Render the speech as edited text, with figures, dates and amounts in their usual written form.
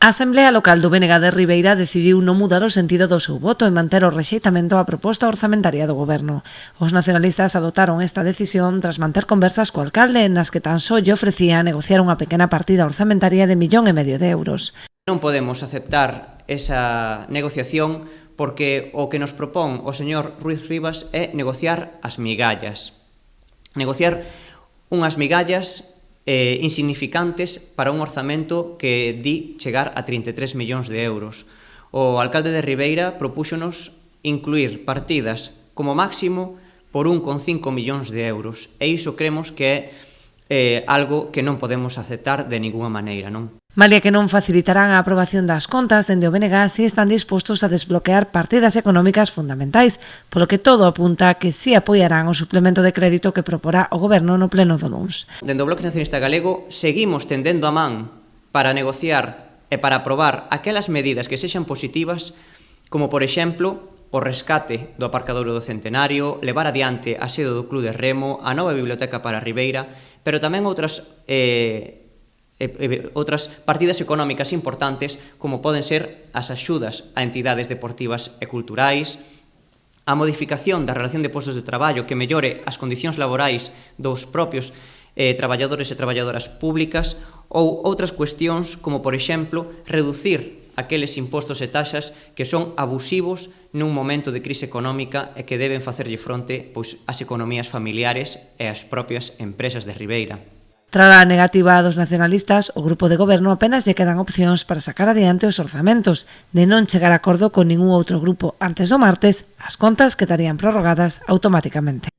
A Asamblea Local do BNG de Ribeira decidiu non mudar o sentido do seu voto e manter o rexeitamento á proposta orzamentaria do Goberno. Os nacionalistas adoptaron esta decisión tras manter conversas co alcalde nas que tan só lle ofrecía negociar unha pequena partida orzamentaria de 1,5 millón de euros. Non podemos aceptar esa negociación porque o que nos propón o señor Ruiz Rivas é negociar as migallas. Negociar unhas migallas insignificantes para un orzamento que di chegar a 33 millóns de euros. O alcalde de Ribeira propúxonos incluir partidas como máximo por 1,5 millóns de euros e iso cremos que é algo que non podemos aceptar de ninguna maneira, non? Malia que non facilitarán a aprobación das contas, dende o BNG si están dispostos a desbloquear partidas económicas fundamentais, polo que todo apunta a que si apoiarán o suplemento de crédito que proporá o Goberno no pleno do luns. Dende o Bloque Nacionalista Galego seguimos tendendo a man para negociar e para aprobar aquelas medidas que sexan positivas, como por exemplo o rescate do aparcadoiro do Centenario, levar adiante a sede do Club de Remo, a nova biblioteca para Ribeira, pero tamén outras partidas económicas importantes como poden ser as axudas a entidades deportivas e culturais, a modificación da relación de postos de traballo que mellore as condicións laborais dos propios traballadores e traballadoras públicas ou outras cuestións como, por exemplo, reducir aqueles impostos e taxas que son abusivos nun momento de crise económica e que deben facerlle fronte pois, ás economías familiares e ás propias empresas de Ribeira. Trala a negativa dos nacionalistas, o grupo de goberno apenas lle quedan opcións para sacar adiante os orzamentos. De non chegar a acordo con ningún outro grupo antes do martes, as contas quedarían prorrogadas automáticamente.